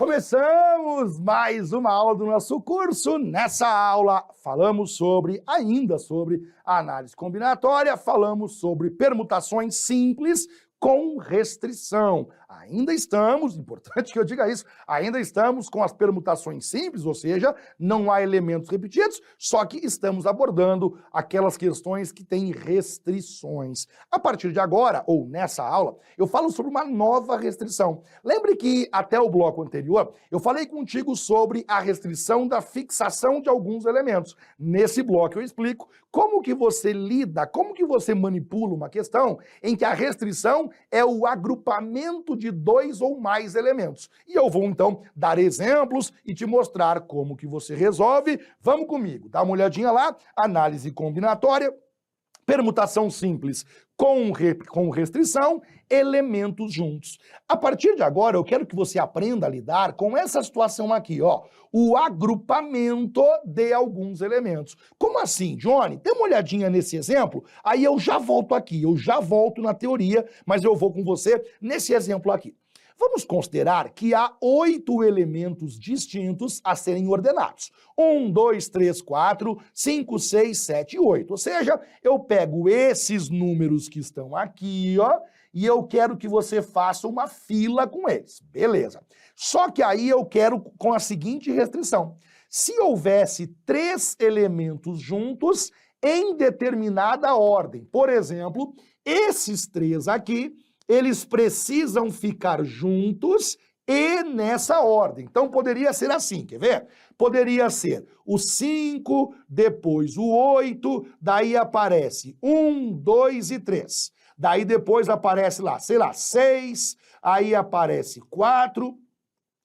Começamos mais uma aula do nosso curso. Nessa aula falamos ainda sobre a análise combinatória, falamos sobre permutações simples com restrição. Ainda estamos, importante que eu diga isso, ainda estamos com as permutações simples, ou seja, não há elementos repetidos, só que estamos abordando aquelas questões que têm restrições. A partir de agora, ou nessa aula, eu falo sobre uma nova restrição. Lembre que até o bloco anterior, eu falei contigo sobre a restrição da fixação de alguns elementos. Nesse bloco eu explico como que você lida, como que você manipula uma questão em que a restrição é o agrupamento de dois ou mais elementos. E eu vou, então, dar exemplos e te mostrar como que você resolve. Vamos comigo, dá uma olhadinha lá, análise combinatória, permutação simples com restrição, elementos juntos. A partir de agora, eu quero que você aprenda a lidar com essa situação aqui, ó, o agrupamento de alguns elementos. Como assim, Johnny? Dê uma olhadinha nesse exemplo, aí eu já volto aqui, eu já volto na teoria, mas eu vou com você nesse exemplo aqui. Vamos considerar que há 8 elementos distintos a serem ordenados. 1, 2, 3, 4, 5, 6, 7 e 8. Ou seja, eu pego esses números que estão aqui, ó, e eu quero que você faça uma fila com eles. Beleza. Só que aí eu quero com a seguinte restrição. Se houvesse 3 elementos juntos em determinada ordem, por exemplo, esses 3 aqui, eles precisam ficar juntos e nessa ordem. Então, poderia ser assim, quer ver? Poderia ser o 5, depois o 8, daí aparece 1, 2 e 3. Daí depois aparece lá, sei lá, 6, aí aparece 4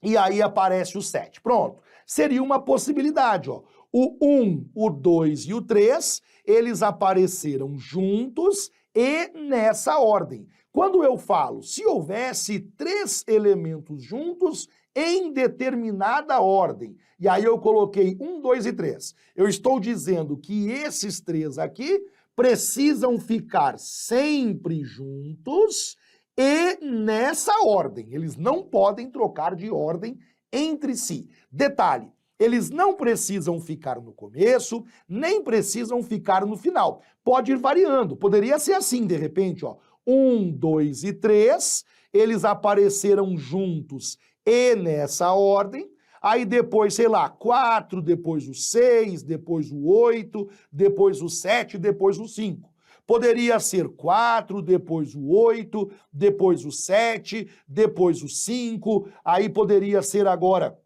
e aí aparece o 7. Pronto. Seria uma possibilidade, ó. O 1, o 2 e o 3, eles apareceram juntos e nessa ordem. Quando eu falo, se houvesse 3 elementos juntos em determinada ordem, e aí eu coloquei 1, 2 e 3, eu estou dizendo que esses 3 aqui precisam ficar sempre juntos e nessa ordem. Eles não podem trocar de ordem entre si. Detalhe, eles não precisam ficar no começo, nem precisam ficar no final. Pode ir variando, poderia ser assim de repente, ó. 1, 2 e 3, eles apareceram juntos e nessa ordem, aí depois, sei lá, 4, depois o 6, depois o 8, depois o 7, depois o 5. Poderia ser 4, depois o 8, depois o 7, depois o 5, aí poderia ser agora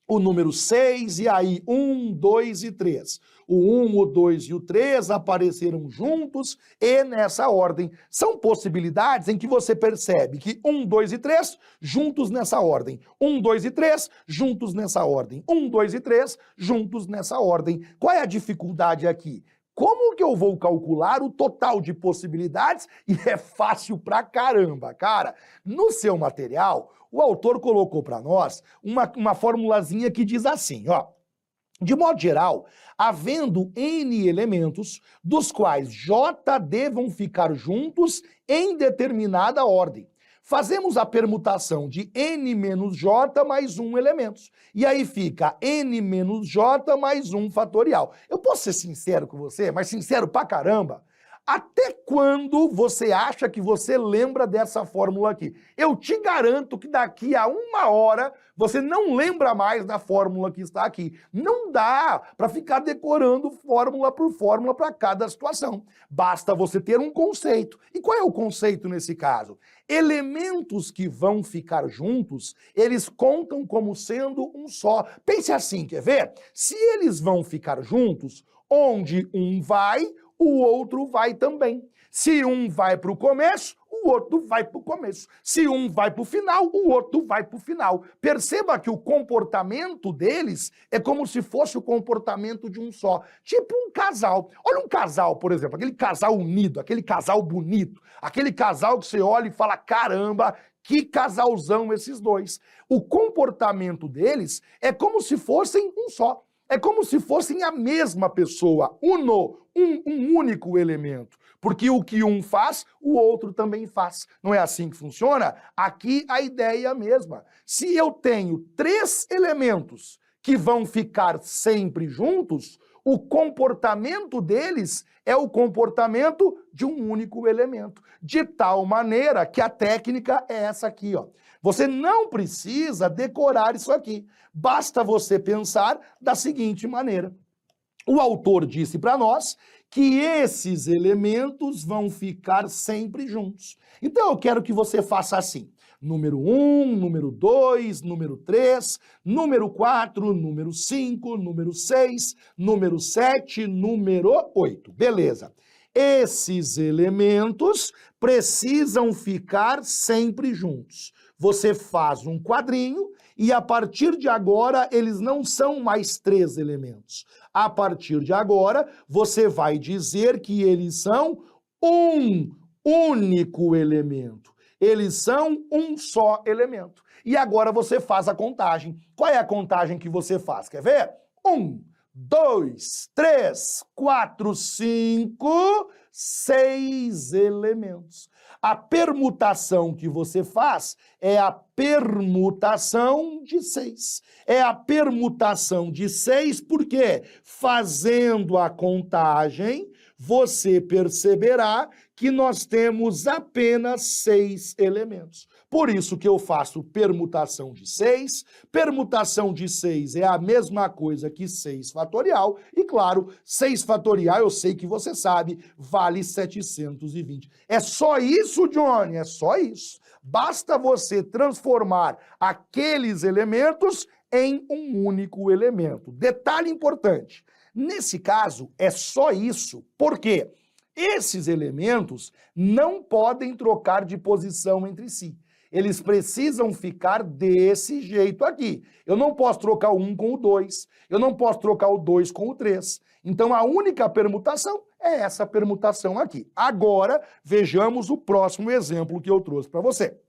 o número 6, e aí 1, 2 e 3. O 1, o 2 e o 3 apareceram juntos e nessa ordem. São possibilidades em que você percebe que 1, 2 e 3 juntos nessa ordem. 1, 2 e 3 juntos nessa ordem. 1, 2 e 3 juntos nessa ordem. Qual é a dificuldade aqui? Como que eu vou calcular o total de possibilidades? E é fácil pra caramba, cara. No seu material, o autor colocou para nós uma formulazinha que diz assim, ó. De modo geral, havendo N elementos, dos quais J devam ficar juntos em determinada ordem, fazemos a permutação de N menos J mais 1 elementos. E aí fica N menos J mais 1 fatorial. Eu posso ser sincero com você, mas sincero pra caramba? Até quando você acha que você lembra dessa fórmula aqui? Eu te garanto que daqui a 1 hora você não lembra mais da fórmula que está aqui. Não dá para ficar decorando fórmula por fórmula para cada situação. Basta você ter um conceito. E qual é o conceito nesse caso? Elementos que vão ficar juntos, eles contam como sendo um só. Pense assim, quer ver? Se eles vão ficar juntos, onde um vai, o outro vai também. Se um vai para o começo, o outro vai para o começo. Se um vai para o final, o outro vai para o final. Perceba que o comportamento deles é como se fosse o comportamento de um só. Tipo um casal. Olha um casal, por exemplo, aquele casal unido, aquele casal bonito, aquele casal que você olha e fala, caramba, que casalzão esses dois. O comportamento deles é como se fossem um só. É como se fossem a mesma pessoa, um único elemento. porque o que um faz, o outro também faz. Não é assim que funciona? Aqui a ideia é a mesma. Se eu tenho 3 elementos que vão ficar sempre juntos, o comportamento deles é o comportamento de um único elemento, de tal maneira que a técnica é essa aqui, ó. Você não precisa decorar isso aqui, basta você pensar da seguinte maneira. O autor disse para nós que esses elementos vão ficar sempre juntos. Então eu quero que você faça assim. Número 1, número 2, número 3, número 4, número 5, número 6, número 7, número 8. Beleza. Esses elementos precisam ficar sempre juntos. Você faz um quadrinho e a partir de agora eles não são mais 3 elementos. A partir de agora você vai dizer que eles são um único elemento. Eles são um só elemento. E agora você faz a contagem. Qual é a contagem que você faz? Quer ver? 1, 2, 3, 4, 5, 6 elementos. A permutação que você faz é a permutação de 6. É a permutação de 6 porque, fazendo a contagem, você perceberá que nós temos apenas 6 elementos. Por isso que eu faço permutação de 6. Permutação de 6 é a mesma coisa que 6 fatorial. E claro, 6 fatorial, eu sei que você sabe, vale 720. É só isso, Johnny, é só isso. Basta você transformar aqueles elementos em um único elemento. Detalhe importante. Nesse caso, é só isso. Por quê? Esses elementos não podem trocar de posição entre si. Eles precisam ficar desse jeito aqui. Eu não posso trocar o 1 com o 2. Eu não posso trocar o 2 com o 3. Então, a única permutação é essa permutação aqui. Agora, vejamos o próximo exemplo que eu trouxe para você.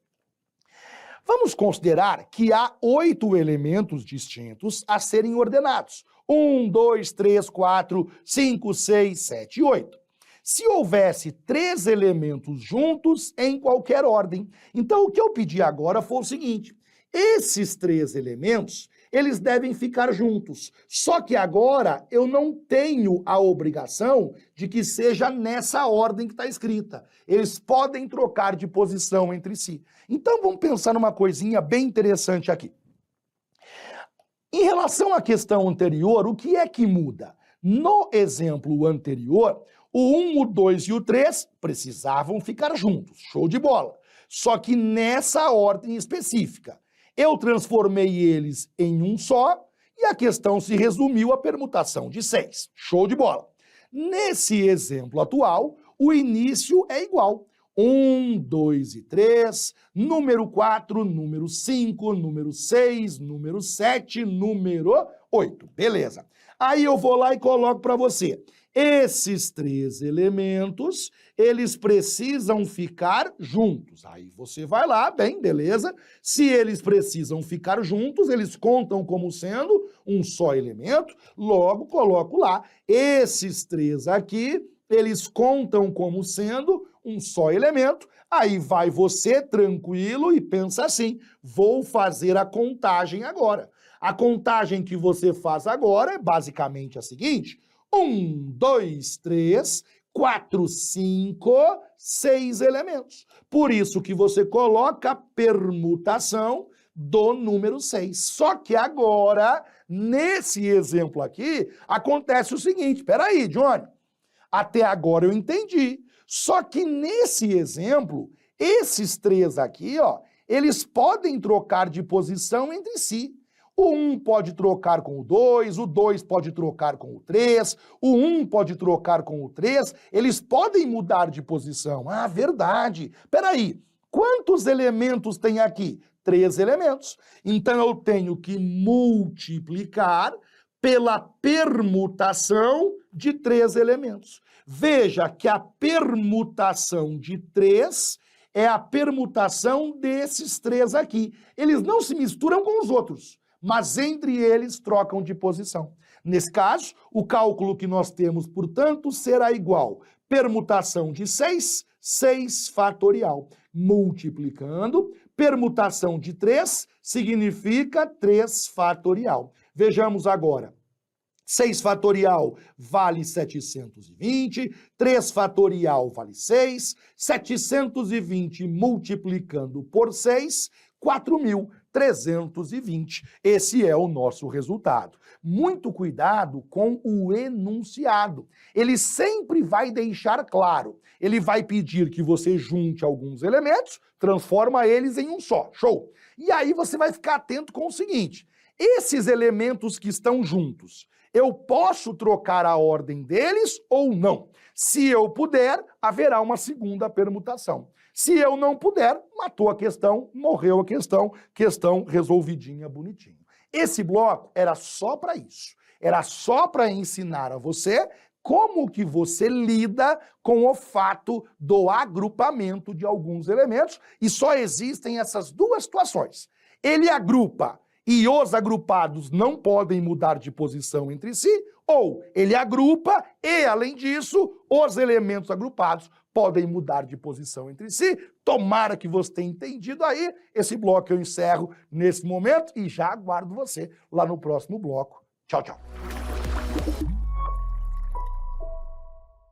Vamos considerar que há 8 elementos distintos a serem ordenados. 1, 2, 3, 4, 5, 6, 7 e 8. Se houvesse 3 elementos juntos em qualquer ordem. Então, o que eu pedi agora foi o seguinte. Esses 3 elementos, eles devem ficar juntos. Só que agora eu não tenho a obrigação de que seja nessa ordem que está escrita. Eles podem trocar de posição entre si. Então, vamos pensar numa coisinha bem interessante aqui. Em relação à questão anterior, o que é que muda? No exemplo anterior, o 1, o 2 e o 3 precisavam ficar juntos, show de bola. Só que nessa ordem específica, eu transformei eles em um só e a questão se resumiu à permutação de 6, show de bola. Nesse exemplo atual, o início é igual. 1, 2 e 3, número 4, número 5, número 6, número 7, número 8. Beleza. Aí eu vou lá e coloco para você. Esses 3 elementos, eles precisam ficar juntos. Aí você vai lá, bem, beleza. Se eles precisam ficar juntos, eles contam como sendo um só elemento, logo coloco lá. Esses 3 aqui, eles contam como sendo um só elemento. Aí vai você tranquilo e pensa assim, vou fazer a contagem agora. A contagem que você faz agora é basicamente a seguinte: 1, 2, 3, 4, 5, 6 elementos. Por isso que você coloca a permutação do número 6. Só que agora, nesse exemplo aqui, acontece o seguinte, peraí, Johnny, até agora eu entendi. Só que nesse exemplo, esses 3 aqui, ó, eles podem trocar de posição entre si. O 1 pode trocar com o 2 pode trocar com o 3, o 1 pode trocar com o 3, eles podem mudar de posição. Ah, verdade. Peraí, quantos elementos tem aqui? 3 elementos. Então eu tenho que multiplicar pela permutação de 3 elementos. Veja que a permutação de 3 é a permutação desses 3 aqui. Eles não se misturam com os outros, mas entre eles trocam de posição. Nesse caso, o cálculo que nós temos, portanto, será igual Permutação de 6, 6 fatorial. Multiplicando, permutação de 3 significa 3 fatorial. Vejamos agora. 6 fatorial vale 720, 3 fatorial vale 6, 720 multiplicando por 6, 4.320. Esse é o nosso resultado. Muito cuidado com o enunciado. Ele sempre vai deixar claro. Ele vai pedir que você junte alguns elementos, transforma eles em um só. Show! E aí você vai ficar atento com o seguinte. Esses elementos que estão juntos, eu posso trocar a ordem deles ou não? Se eu puder, haverá uma segunda permutação. Se eu não puder, matou a questão, morreu a questão resolvidinha, bonitinho. Esse bloco era só para isso. Era só para ensinar a você como que você lida com o fato do agrupamento de alguns elementos, e só existem essas duas situações. Ele agrupa e os agrupados não podem mudar de posição entre si, ou ele agrupa e, além disso, os elementos agrupados podem mudar de posição entre si. Tomara que você tenha entendido aí. Esse bloco eu encerro nesse momento e já aguardo você lá no próximo bloco. Tchau, tchau.